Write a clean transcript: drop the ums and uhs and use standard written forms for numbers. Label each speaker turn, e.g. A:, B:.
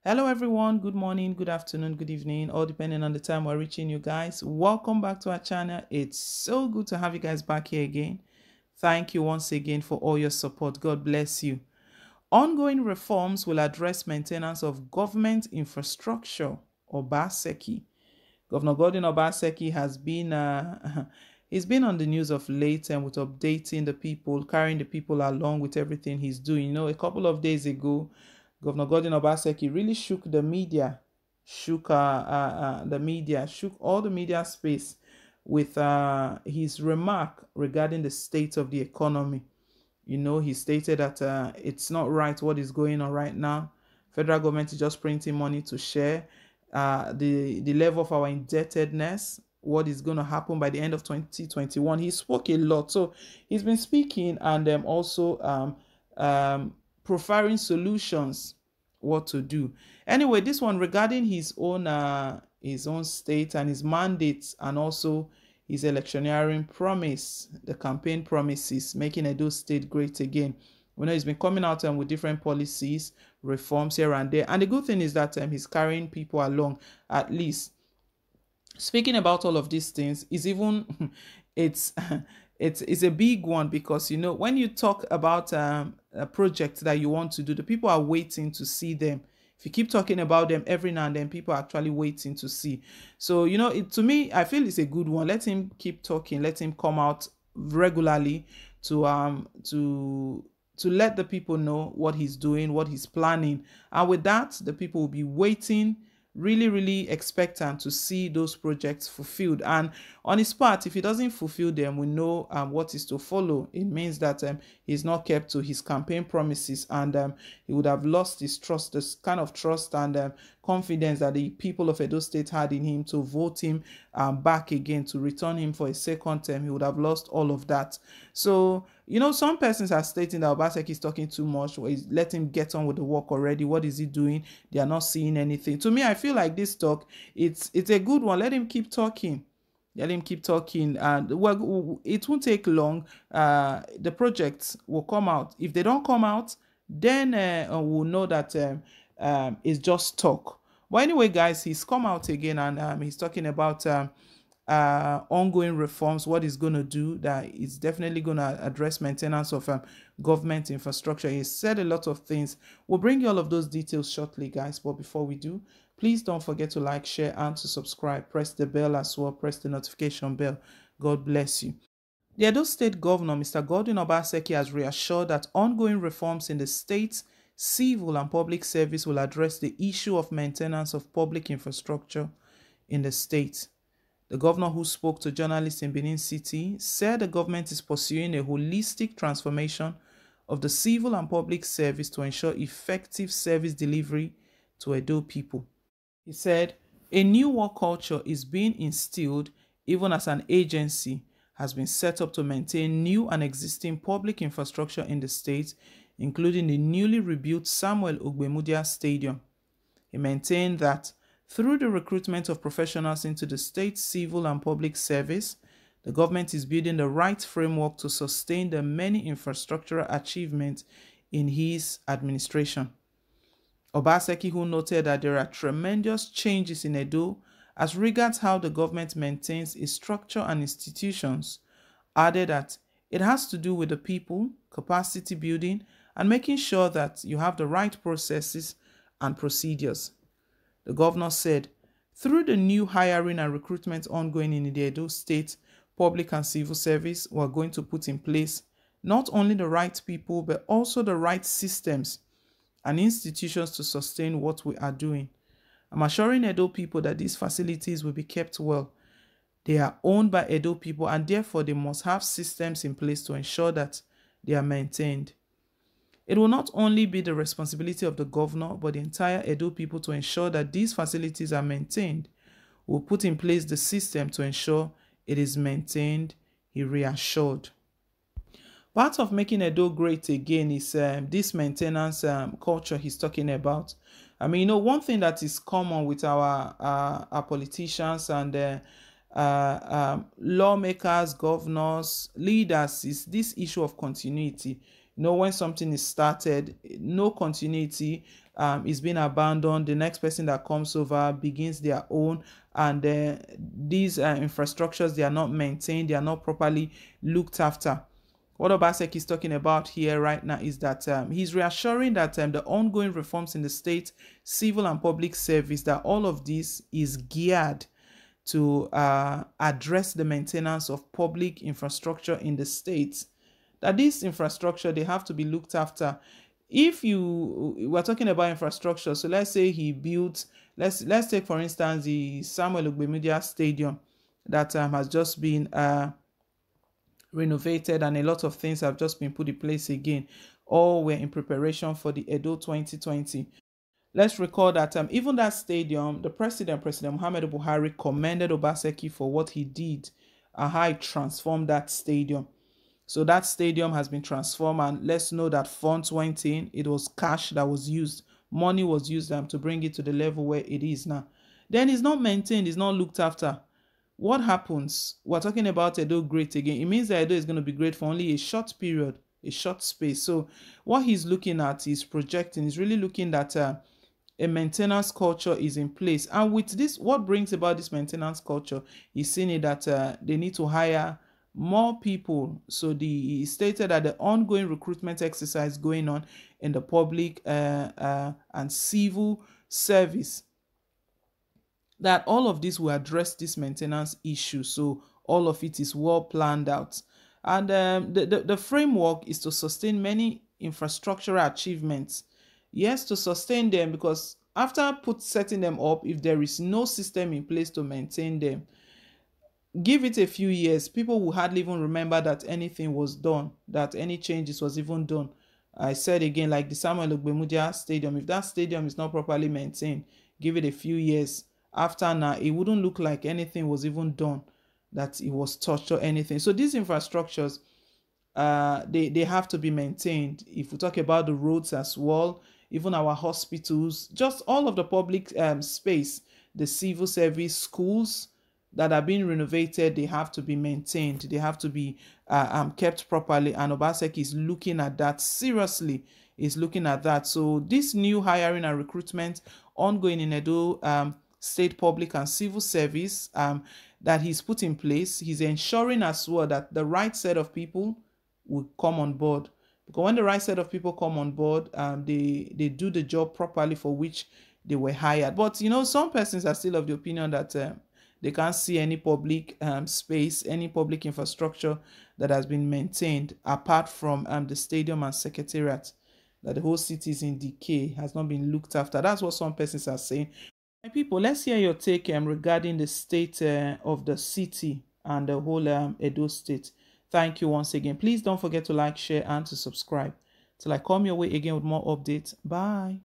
A: Hello everyone, good morning, good afternoon, good evening, all depending on the time we're reaching you guys. Welcome back to our channel. It's so good to have you guys back here again. Thank you once again for all your support. God bless you. Ongoing reforms will address maintenance of government infrastructure. Obaseki. Governor Gordon Obaseki has been he's been on the news of late and with updating the people, carrying the people along with everything he's doing. A couple of days ago, Governor Gordon Obaseki really shook the media, shook shook all the media space with his remark regarding the state of the economy. He stated that it's not right what is going on right now. Federal government is just printing money to share. The level of our indebtedness, what is going to happen by the end of 2021. He spoke a lot. So he's been speaking and also profiling solutions, what to do. Anyway, this one regarding his own state and his mandates, and also his electioneering promise, the campaign promises, making Edo State great again. We know he's been coming out with different policies, reforms here and there. And the good thing is that he's carrying people along, at least. Speaking about all of these things is even, it's a big one, because, when you talk about a project that you want to do, the people are waiting to see them. If you keep talking about them every now and then, people are actually waiting to see. So, to me, I feel it's a good one. Let him keep talking. Let him come out regularly to let the people know what he's doing, what he's planning. And with that, the people will be waiting, really expectant to see those projects fulfilled. And on his part, if he doesn't fulfill them, we know what is to follow. It means that he's not kept to his campaign promises, and he would have lost his trust, this kind of trust and confidence that the people of Edo State had in him to vote him back again, to return him for a second term. He would have lost all of that. So, some persons are stating that Obaseki is talking too much, or let him get on with the work already. What is he doing? They are not seeing anything. To me, I feel like this talk, it's a good one. Let him keep talking. Let him keep talking, and well, it won't take long. The projects will come out. If they don't come out, then we'll know that it's just talk. But anyway, guys, he's come out again, and he's talking about ongoing reforms, what he's going to do, that is definitely going to address maintenance of government infrastructure. He said a lot of things. We'll bring you all of those details shortly, guys. But before we do, please don't forget to like, share, and to subscribe. Press the bell as well. Press the notification bell. God bless you. The Edo State Governor, Mr. Gordon Obaseki, has reassured that ongoing reforms in the state's civil and public service will address the issue of maintenance of public infrastructure in the state. The governor, who spoke to journalists in Benin City, said the government is pursuing a holistic transformation of the civil and public service to ensure effective service delivery to Edo people. He said, a new work culture is being instilled, even as an agency has been set up to maintain new and existing public infrastructure in the state, including the newly rebuilt Samuel Ogbemudia Stadium. He maintained that through the recruitment of professionals into the state civil and public service, the government is building the right framework to sustain the many infrastructural achievements in his administration. Obaseki, who noted that there are tremendous changes in Edo as regards how the government maintains its structure and institutions, added that it has to do with the people, capacity building, and making sure that you have the right processes and procedures. The governor said, through the new hiring and recruitment ongoing in the Edo State public and civil service, we are going to put in place not only the right people, but also the right systems and institutions to sustain what we are doing. I'm assuring Edo people that these facilities will be kept well. They are owned by Edo people, and therefore they must have systems in place to ensure that they are maintained. It will not only be the responsibility of the governor, but the entire Edo people to ensure that these facilities are maintained. We'll put in place the system to ensure it is maintained, he reassured. Part of making Edo great again is this maintenance culture he's talking about. I mean, one thing that is common with our politicians and lawmakers, governors, leaders is this issue of continuity. When something is started, no continuity, is being abandoned. The next person that comes over begins their own, and these infrastructures, they are not maintained, they are not properly looked after. What Obaseki is talking about here right now is that he's reassuring that the ongoing reforms in the state, civil and public service, that all of this is geared to address the maintenance of public infrastructure in the states. That this infrastructure, they have to be looked after. If we're talking about infrastructure, so let's say he built, let's take for instance the Samuel Ogbemudia Stadium that has just been renovated, and a lot of things have just been put in place again. All were in preparation for the Edo 2020. Let's recall that even that stadium, the President Muhammadu Buhari, commended Obaseki for what he did and how he transformed that stadium. So that stadium has been transformed, and let's know that funds went in. It was cash that was used. Money was used to bring it to the level where it is now. Then it's not maintained, it's not looked after. What happens? We're talking about Edo great again. It means that Edo is going to be great for only a short period, a short space. So what he's looking at, is projecting, is really looking at a maintenance culture is in place. And with this, what brings about this maintenance culture is seeing it that they need to hire more people. So he stated that the ongoing recruitment exercise going on in the public and civil service, that all of this will address this maintenance issue. So all of it is well planned out. And the framework is to sustain many infrastructural achievements. Yes, to sustain them, because after setting them up, if there is no system in place to maintain them, give it a few years, people will hardly even remember that anything was done, that any changes was even done. I said again, like the Samuel Ogbemudia Stadium, if that stadium is not properly maintained, give it a few years. After now, it wouldn't look like anything was even done, that it was touched or anything. So these infrastructures, they have to be maintained. If we talk about the roads as well, even our hospitals, just all of the public space, the civil service, schools that are being renovated, they have to be maintained. They have to be kept properly. And Obaseki is looking at that seriously. Is looking at that. So this new hiring and recruitment ongoing in Edo state public and civil service that he's put in place, he's ensuring as well that the right set of people will come on board. Because when the right set of people come on board, they do the job properly for which they were hired. But some persons are still of the opinion that they can't see any public space, any public infrastructure that has been maintained apart from the stadium and secretariat, that the whole city is in decay, has not been looked after. That's what some persons are saying. My people, let's hear your take regarding the state of the city and the whole Edo state. Thank you once again. Please don't forget to like, share, and to subscribe. Till I come your way again with more updates. Bye.